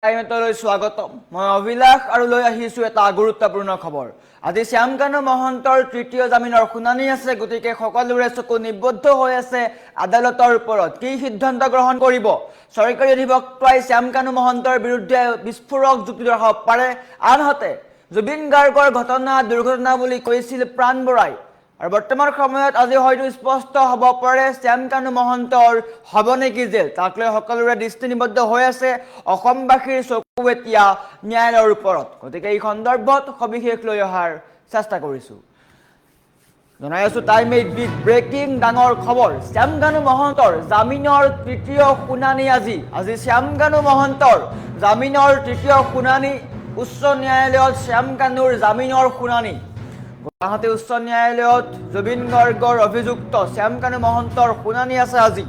টাইমলৈ স্বাগতম। মই অভিলাষ আৰু লৈ আহিছো এটা গুৰুত্বপূৰ্ণ খবৰ। আজি শ্যামকানু মহন্তৰ তৃতীয় জামিনৰ শুনানি আছে, গতিকে সকলোৰে চকু নিবদ্ধ হৈ আছে আদালতৰ ওপৰত কি সিদ্ধান্ত গ্ৰহণ কৰিব। চৰকাৰী অধিবক্তাই শ্যামকানু মহন্তৰ বিৰুদ্ধে বিস্ফোৰক যুক্তি দৰ্শাব পাৰে। আনহাতে জুবিন গাৰ্গৰ ঘটনা দুৰ্ঘটনা বুলি কৈছিল প্ৰাণ বৰাই। আৰু বৰ্তমান সময়ত আজি হয়তো স্পষ্ট হ'ব পাৰে শ্যামকানু মহন্তৰ হ'ব নেকি জেল। তাক লৈ সকলোৰে দৃষ্টি নিবদ্ধ হৈ আছে অসমবাসীৰ চকু এতিয়া ন্যায়ালয়ৰ ওপৰত। গতিকে এই সন্দৰ্ভত সবিশেষ লৈ অহাৰ চেষ্টা কৰিছোঁ। জনাই আছো টাইম 8 বিগ ব্ৰেকিং ডাঙৰ খবৰ। শ্যামকানু মহন্তৰ জামিনৰ তৃতীয় শুনানি আজি শ্যামকানু মহন্তৰ জামিনৰ তৃতীয় শুনানি উচ্চ ন্যায়ালয়ত। শ্যামকানুৰ জামিনৰ শুনানি গুৱাহাটী উচ্চ ন্যায়ালয়ত জুবিন গাৰ্গৰ অভিযুক্ত শ্যামকানু মহন্তৰ শুনানি আছে আজি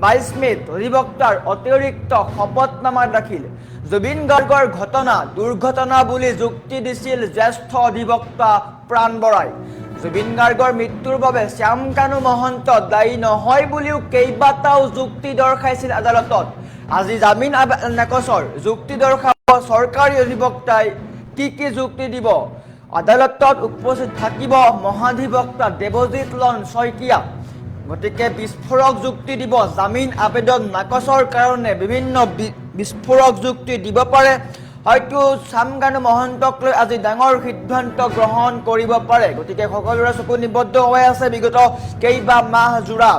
22 মেত। অধিবক্তাৰ অতিৰিক্ত শপতনামা দাখিল। জুবিন গাৰ্গৰ ঘটনা দুৰ্ঘটনা বুলি যুক্তি দিছিল জ্যেষ্ঠ অধিবক্তা প্ৰাণ বৰাই। জুবিন গাৰ্গৰ মৃত্যুৰ বাবে শ্যামকানু মহন্ত দায়ী নহয় বুলিও কেইবাটাও যুক্তি দৰ্শাইছিল আদালতত। আজি জামিন নাকচৰ যুক্তি দৰ্শাব চৰকাৰী অধিবক্তাই। কি যুক্তি দিব? আদালতত উপস্থিত থাকিব মহাধিবক্তা দেৱজিৎ লন শইকীয়া। গতিকে বিস্ফোৰক যুক্তি দিব। জামিন আবেদন নাকচৰ কাৰণে বিভিন্ন বিস্ফোৰক যুক্তি দিব পাৰে। হয়তো শ্যামকানু মহন্তক লৈ আজি ডাঙৰ সিদ্ধান্ত গ্ৰহণ কৰিব পাৰে। গতিকে সকলোৰে চকু নিবদ্ধ হৈ আছে। বিগত কেইবা মাহ জোৰা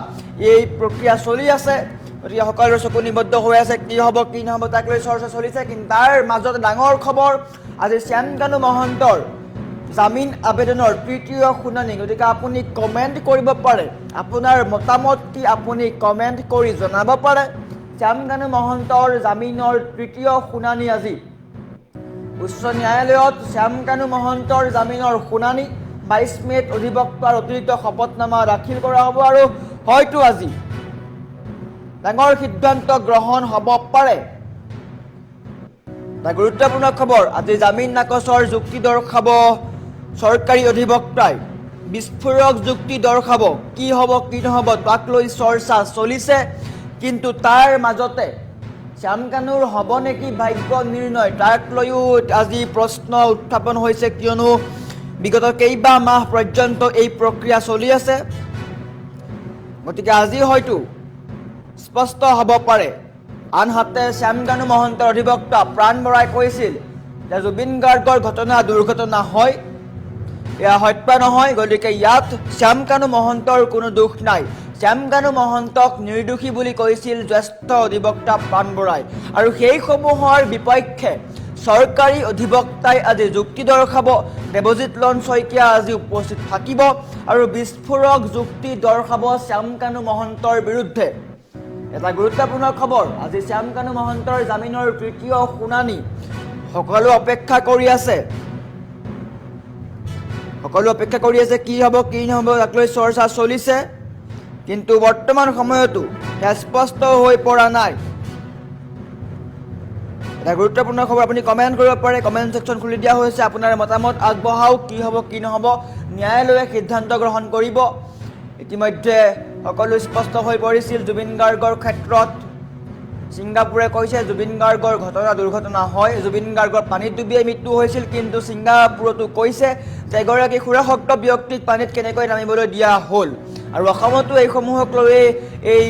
এই প্ৰক্ৰিয়া চলি আছে। গতিকে সকলোৰে চকু নিবদ্ধ হৈ আছে কি হ'ব কি নহ'ব তাক লৈ চৰ্চা চলিছে। কিন্তু তাৰ মাজত ডাঙৰ খবৰ আজি শ্যামকানু মহন্তৰ জামিন আবেদনৰ তৃতীয় শুনানি। গতিকে আপুনি কমেণ্ট কৰিব পাৰে, আপোনাৰ মতামত কি আপুনি কমেণ্ট কৰি জনাব পাৰে। শ্যামকানু মহন্তৰ জামিনৰ তৃতীয় শুনানি আজি উচ্চ ন্যায়ালয়ত। শ্যামকানু মহন্তৰ জামিনৰ শুনানি 22 মেত অধিবক্তাৰ অতিৰিক্ত শপতনামা দাখিল কৰা হ'ব আৰু হয়তো আজি ডাঙৰ সিদ্ধান্ত গ্ৰহণ হ'ব পাৰে। এটা গুৰুত্বপূৰ্ণ খবৰ। আজি জামিন নাকচৰ যুক্তি দৰ্শাব চৰকাৰী অধিবক্তাই। বিস্ফোৰক যুক্তি দৰ্শাব। কি হ'ব কি নহ'ব তাক লৈ চৰ্চা চলিছে। কিন্তু তাৰ মাজতে শ্যামকানুৰ হ'ব নেকি ভাগ্য নিৰ্ণয় তাক লৈও আজি প্ৰশ্ন উত্থাপন হৈছে, কিয়নো বিগত কেইবা মাহ পৰ্যন্ত এই প্ৰক্ৰিয়া চলি আছে। গতিকে আজি হয়তো স্পষ্ট হ'ব পাৰে। আনহাতে শ্যামকানু মহন্তৰ অধিবক্তা প্ৰাণ বৰাই কৈছিল যে জুবিন গাৰ্গৰ ঘটনা দুৰ্ঘটনা হয়, এয়া সত্য নহয়। গতিকে ইয়াত শ্যামকানু মহন্তৰ কোনো দোষ নাই। শ্যামকানু মহন্তক নিৰ্দোষী বুলি কৈছিল জ্যেষ্ঠ অধিবক্তা প্ৰাণ বৰাই। আৰু সেইসমূহৰ বিপক্ষে চৰকাৰী অধিবক্তাই আজি যুক্তি দৰ্শাব। দেৱজিৎ লন শইকীয়া আজি উপস্থিত থাকিব আৰু বিস্ফোৰক যুক্তি দৰ্শাব শ্যামকানু মহন্তৰ বিৰুদ্ধে। এটা গুৰুত্বপূৰ্ণ খবৰ। আজি শ্যামকানু মহন্তৰ জামিনৰ তৃতীয় শুনানি। সকলো অপেক্ষা কৰি আছে কি হ'ব কি নহ'ব তাক লৈ চৰ্চা চলিছে। কিন্তু বৰ্তমান সময়তো স্পষ্ট হৈ পৰা নাই। এটা গুৰুত্বপূৰ্ণ খবৰ। আপুনি কমেণ্ট কৰিব পাৰে, কমেণ্ট ছেকশ্যন খুলি দিয়া হৈছে। আপোনাৰ মতামত আগবঢ়াওক কি হ'ব কি নহ'ব। ন্যায়ালয়ে সিদ্ধান্ত গ্ৰহণ কৰিব। ইতিমধ্যে সকলো স্পষ্ট হৈ পৰিছিল জুবিন গাৰ্গৰ ক্ষেত্ৰত। ছিংগাপুৰে কৈছে জুবিন গাৰ্গৰ ঘটনা দুৰ্ঘটনা হয়, জুবিন গাৰ্গৰ পানীত ডুবিয়াই মৃত্যু হৈছিল। কিন্তু ছিংগাপুৰতো কৈছে যে এগৰাকী সুৰাসক্ত ব্যক্তিক পানীত কেনেকৈ নামিবলৈ দিয়া হ'ল। আৰু অসমতো এইসমূহক লৈ এই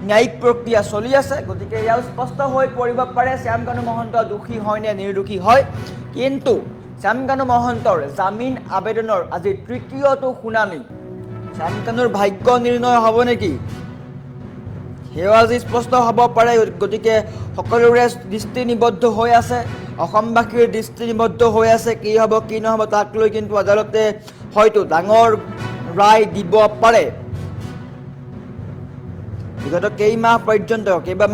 ন্যায়িক প্ৰক্ৰিয়া চলি আছে। গতিকে ইয়াও স্পষ্ট হৈ পৰিব পাৰে শ্যামকানু মহন্ত দোষী হয় নে নিৰ্দোষী হয়। কিন্তু শ্যামকানু মহন্তৰ জামিন আবেদনৰ আজি তৃতীয়টো শুনানি। শ্যামকানুৰ ভাগ্য নিৰ্ণয় হ'ব নেকি সেয়াও আজি স্পষ্ট হ'ব পাৰে। গতিকে সকলোৰে দৃষ্টি নিবদ্ধ হৈ আছে, অসমবাসীৰ দৃষ্টি নিবদ্ধ হৈ আছে কি হ'ব কি নহ'ব তাক লৈ। কিন্তু আদালতে হয়তো ডাঙৰ ৰায় দিব পাৰে। বিগত কেইবা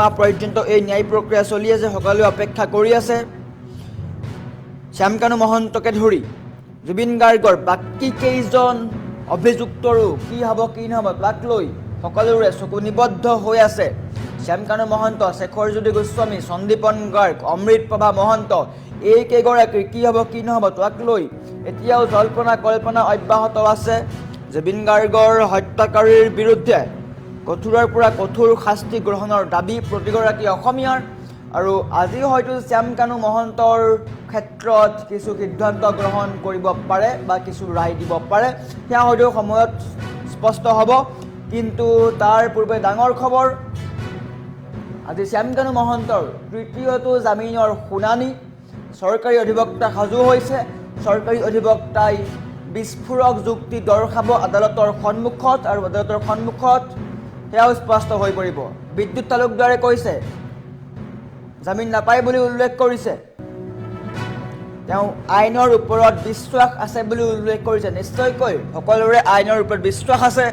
মাহ পৰ্যন্ত এই ন্যায় প্ৰক্ৰিয়া চলি আছে। সকলোৱে অপেক্ষা কৰি আছে। শ্যামকানু মহন্তকে ধৰি জুবিন গাৰ্গৰ বাকী কেইজন অভিযুক্তৰো কি হ'ব কি নহ'ব তাক লৈ সকলোৰে চকু নিবদ্ধ হৈ আছে। শ্যামকানু মহন্ত, শেখৰজ্যোতি গোস্বামী, সন্দীপন গাৰ্গ, অমৃতপ্ৰভা মহন্ত এই কেইগৰাকীৰ কি হ'ব কি নহ'ব তাক লৈ এতিয়াও জল্পনা কল্পনা অব্যাহত আছে। জুবিন গাৰ্গৰ হত্যাকাৰীৰ বিৰুদ্ধে কঠোৰৰ পৰা কঠোৰ শাস্তি গ্ৰহণৰ দাবী প্ৰতিগৰাকী অসমীয়াৰ। আৰু আজি হয়তো শ্যামকানু মহন্তৰ ক্ষেত্ৰত কিছু সিদ্ধান্ত গ্ৰহণ কৰিব পাৰে বা কিছু ৰায় দিব পাৰে, সেয়া হয়তো সময়ত স্পষ্ট হ'ব। কিন্তু তাৰ পূৰ্বে ডাঙৰ খবৰ, আজি শ্যামকানু মহন্তৰ তৃতীয়টো জামিনৰ শুনানি। চৰকাৰী অধিবক্তা সাজু হৈছে। চৰকাৰী অধিবক্তাই বিস্ফোৰক যুক্তি দৰ্শাব আদালতৰ সন্মুখত, আৰু আদালতৰ সন্মুখত সেয়াও স্পষ্ট হৈ পৰিব। বিদ্যুৎ তালুকদাৰে কৈছে জামিন নাপায় বুলি উল্লেখ কৰিছে। তেওঁ আইনৰ ওপৰত বিশ্বাস আছে বুলি উল্লেখ কৰিছে। নিশ্চয়কৈ সকলোৰে আইনৰ ওপৰত বিশ্বাস আছে।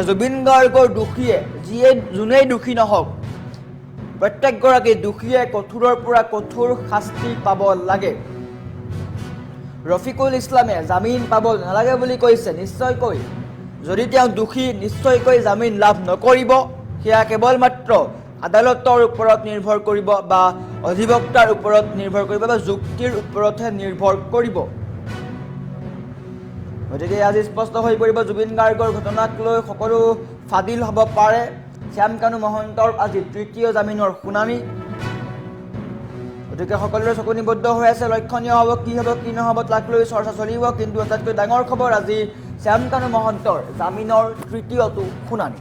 জুবিন গাৰ্গৰ দোষীয়ে যোনেই দোষী নহওক, প্ৰত্যেকগৰাকী দোষীয়ে কঠোৰৰ পৰা কঠোৰ শাস্তি পাব লাগে। ৰফিকুল ইছলামে জামিন পাব নালাগে বুলি কৈছে। নিশ্চয়কৈ যদি তেওঁ দোষী, নিশ্চয়কৈ জামিন লাভ নকৰিব। সেয়া কেৱল মাত্ৰ আদালতৰ ওপৰত নিৰ্ভৰ কৰিব বা অধিবক্তাৰ ওপৰত নিৰ্ভৰ কৰিব বা যুক্তিৰ ওপৰতহে নিৰ্ভৰ কৰিব। গতিকে আজি স্পষ্ট হৈ পৰিব জুবিন গাৰ্গৰ ঘটনাক লৈ সকলো ফাদিল হ'ব পাৰে। শ্যামকানু মহন্তৰ আজি তৃতীয় জামিনৰ শুনানি। গতিকে সকলোৰে চকু নিবদ্ধ হৈ আছে, লক্ষণীয় হ'ব, কি নহ'ব তাক লৈ চৰ্চা চলিব। কিন্তু আটাইতকৈ ডাঙৰ খবৰ, আজি শ্যামকানু মহন্তৰ জামিনৰ তৃতীয়টো শুনানি।